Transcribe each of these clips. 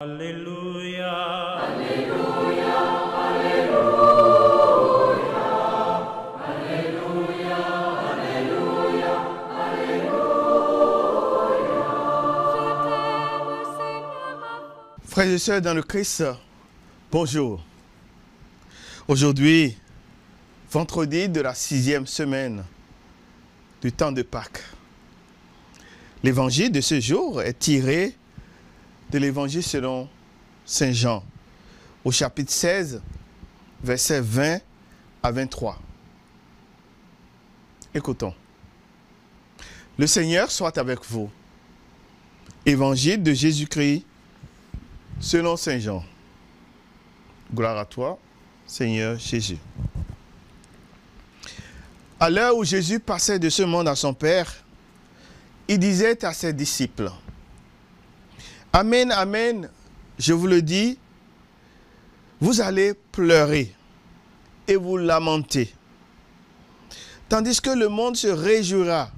Alléluia. Alléluia, Alléluia, Alléluia, Alléluia, Alléluia. Frères et sœurs dans le Christ, bonjour. Aujourd'hui, vendredi de la 6e semaine du temps de Pâques. L'évangile de ce jour est tiré de l'évangile selon Saint Jean, au chapitre 16, versets 20 à 23. Écoutons. Le Seigneur soit avec vous. Évangile de Jésus-Christ selon Saint Jean. Gloire à toi, Seigneur Jésus. À l'heure où Jésus passait de ce monde à son Père, il disait à ses disciples, « Amen, amen, je vous le dis, vous allez pleurer et vous lamenter, tandis que le monde se réjouira.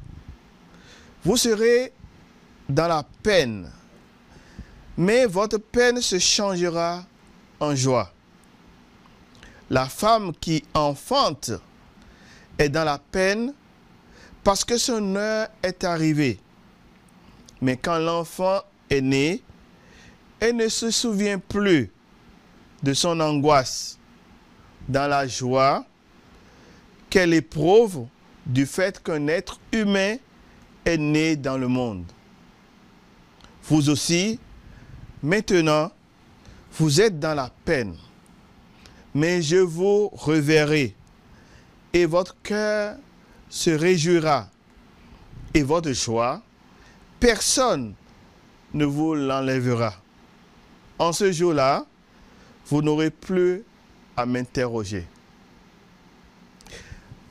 Vous serez dans la peine, mais votre peine se changera en joie. La femme qui enfante est dans la peine parce que son heure est arrivée. Mais quand l'enfant est né, elle ne se souvient plus de son angoisse dans la joie qu'elle éprouve du fait qu'un être humain est né dans le monde. Vous aussi, maintenant, vous êtes dans la peine, mais je vous reverrai et votre cœur se réjouira et votre joie, personne ne vous l'enlèvera. En ce jour-là, vous n'aurez plus à m'interroger. »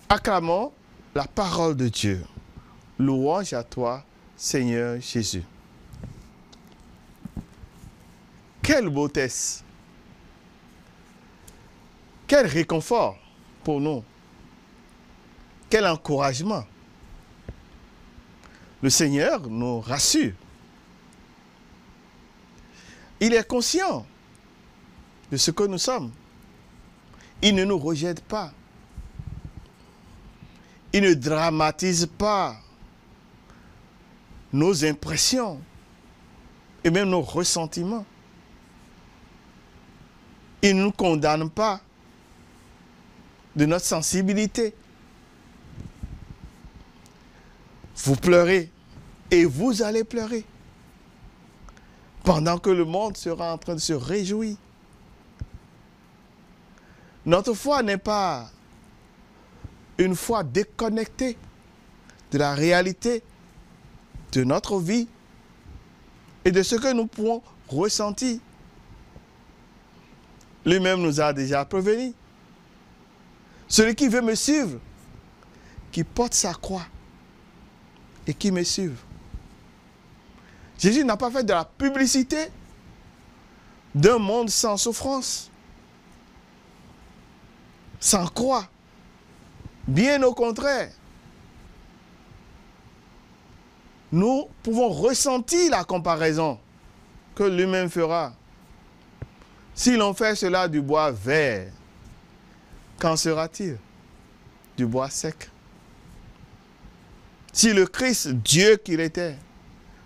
Acclamons la parole de Dieu. Louange à toi, Seigneur Jésus. Quelle beauté! Quel réconfort pour nous! Quel encouragement! Le Seigneur nous rassure. Il est conscient de ce que nous sommes. Il ne nous rejette pas. Il ne dramatise pas nos impressions et même nos ressentiments. Il ne nous condamne pas de notre sensibilité. Vous pleurez et vous allez pleurer pendant que le monde sera en train de se réjouir. Notre foi n'est pas une foi déconnectée de la réalité de notre vie et de ce que nous pouvons ressentir. Lui-même nous a déjà prévenu. Celui qui veut me suivre, qui porte sa croix et qui me suive. Jésus n'a pas fait de la publicité d'un monde sans souffrance, sans croix. Bien au contraire, nous pouvons ressentir la comparaison que lui-même fera. Si l'on fait cela du bois vert, qu'en sera-t-il du bois sec? Si le Christ, Dieu qu'il était,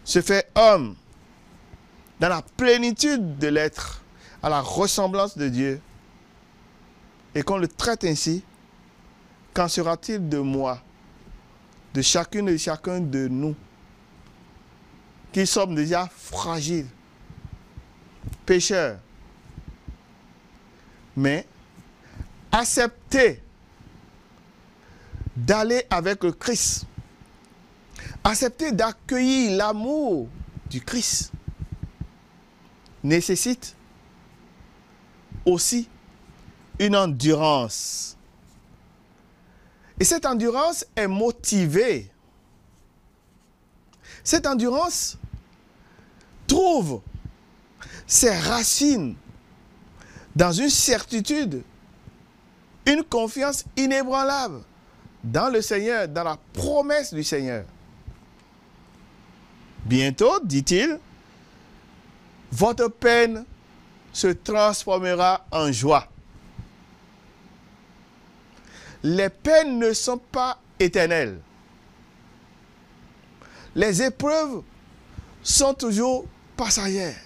se fait homme dans la plénitude de l'être, à la ressemblance de Dieu, et qu'on le traite ainsi, qu'en sera-t-il de moi, de chacune et chacun de nous, qui sommes déjà fragiles, pécheurs, mais accepter d'aller avec le Christ, accepter d'accueillir l'amour du Christ, nécessite aussi une endurance. Et cette endurance est motivée. Cette endurance trouve ses racines dans une certitude, une confiance inébranlable dans le Seigneur, dans la promesse du Seigneur. Bientôt, dit-il, votre peine se transformera en joie. Les peines ne sont pas éternelles. Les épreuves sont toujours passagères.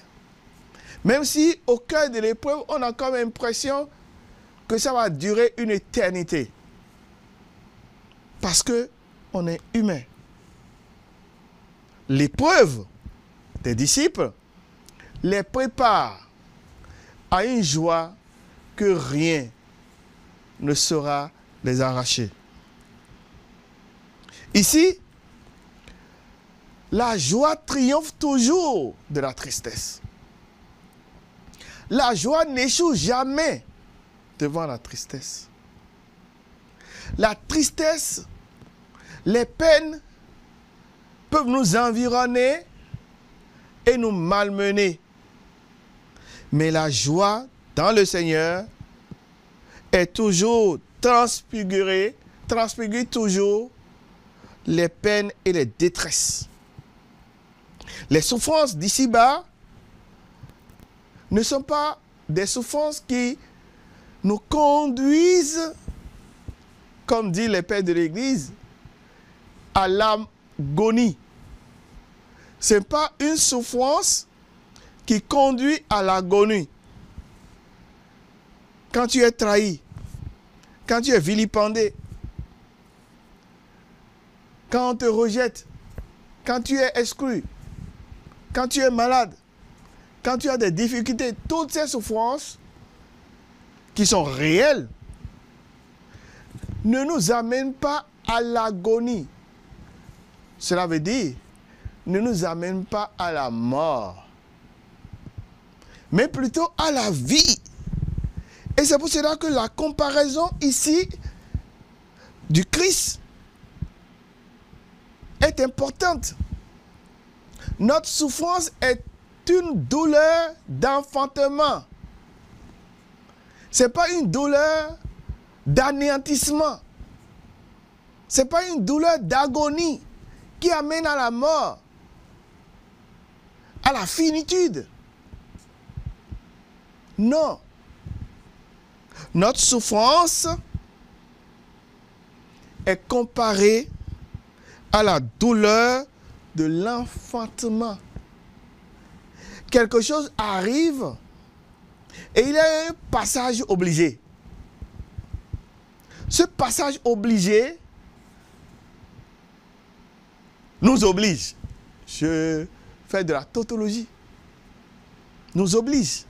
Même si au cœur de l'épreuve, on a comme l'impression que ça va durer une éternité. Parce qu'on est humain. L'épreuve des disciples les prépare à une joie que rien ne saura les arracher. Ici, la joie triomphe toujours de la tristesse. La joie n'échoue jamais devant la tristesse. La tristesse, les peines peuvent nous environner et nous malmener. Mais la joie dans le Seigneur est toujours transfigure toujours les peines et les détresses. Les souffrances d'ici-bas ne sont pas des souffrances qui nous conduisent, comme dit les pères de l'Église, à l'agonie. Ce n'est pas une souffrance qui conduit à l'agonie. Quand tu es trahi, quand tu es vilipendé, quand on te rejette, quand tu es exclu, quand tu es malade, quand tu as des difficultés, toutes ces souffrances qui sont réelles ne nous amènent pas à l'agonie. Cela veut dire, ne nous amènent pas à la mort, mais plutôt à la vie. Et c'est pour cela que la comparaison ici du Christ est importante. Notre souffrance est une douleur d'enfantement. Ce n'est pas une douleur d'anéantissement. Ce n'est pas une douleur d'agonie qui amène à la mort, à la finitude. Non. Notre souffrance est comparée à la douleur de l'enfantement. Quelque chose arrive et il y a un passage obligé. Ce passage obligé nous oblige. Je fais de la tautologie. Nous oblige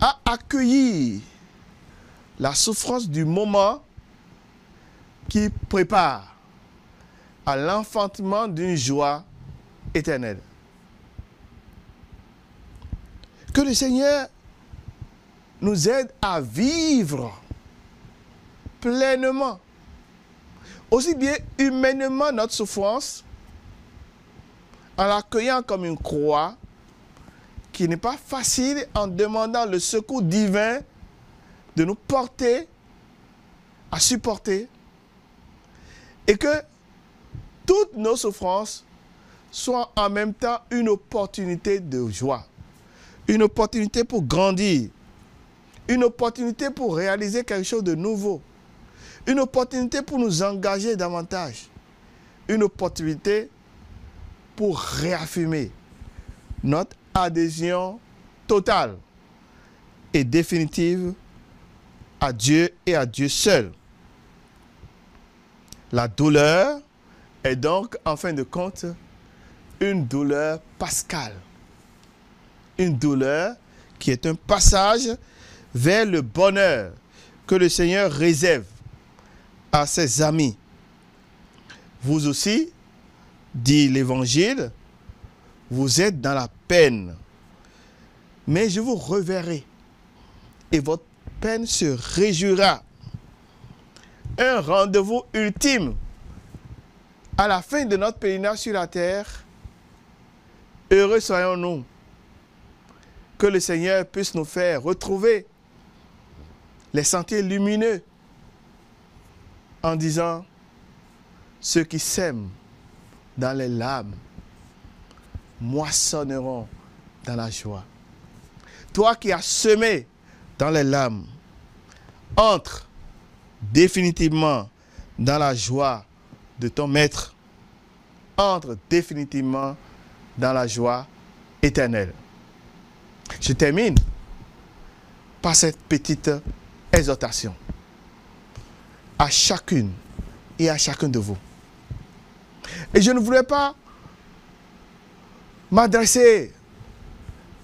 à accueillir la souffrance du moment qui prépare à l'enfantement d'une joie éternelle. Que le Seigneur nous aide à vivre pleinement, aussi bien humainement notre souffrance, en l'accueillant comme une croix, qui n'est pas facile, en demandant le secours divin de nous porter à supporter, et que toutes nos souffrances soient en même temps une opportunité de joie, une opportunité pour grandir, une opportunité pour réaliser quelque chose de nouveau, une opportunité pour nous engager davantage, une opportunité pour réaffirmer notre adhésion totale et définitive à Dieu et à Dieu seul. La douleur est donc, en fin de compte, une douleur pascale. Une douleur qui est un passage vers le bonheur que le Seigneur réserve à ses amis. Vous aussi, dit l'Évangile, vous êtes dans la peine, mais je vous reverrai et votre peine se réjouira. Un rendez-vous ultime à la fin de notre pèlerinage sur la terre. Heureux soyons-nous que le Seigneur puisse nous faire retrouver les sentiers lumineux en disant: ceux qui sèment dans les larmes moissonneront dans la joie. Toi qui as semé dans les larmes, entre définitivement dans la joie de ton maître. Entre définitivement dans la joie éternelle. Je termine par cette petite exhortation à chacune et à chacun de vous. Et je ne voulais pas m'adresser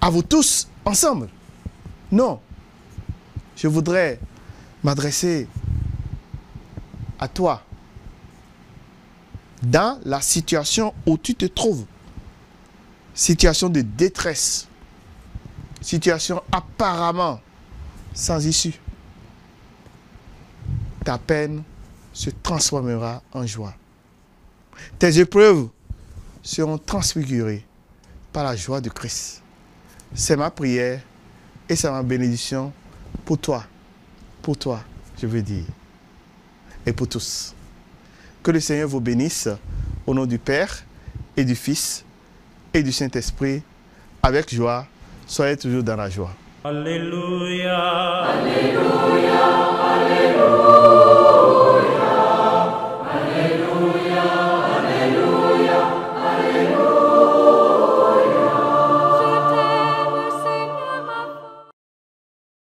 à vous tous ensemble. Non. Je voudrais m'adresser à toi dans la situation où tu te trouves. Situation de détresse. Situation apparemment sans issue. Ta peine se transformera en joie. Tes épreuves seront transfigurées par la joie de Christ. C'est ma prière et c'est ma bénédiction pour toi, je veux dire, et pour tous. Que le Seigneur vous bénisse au nom du Père et du Fils et du Saint-Esprit avec joie. Soyez toujours dans la joie. Alléluia. Alléluia, Alléluia.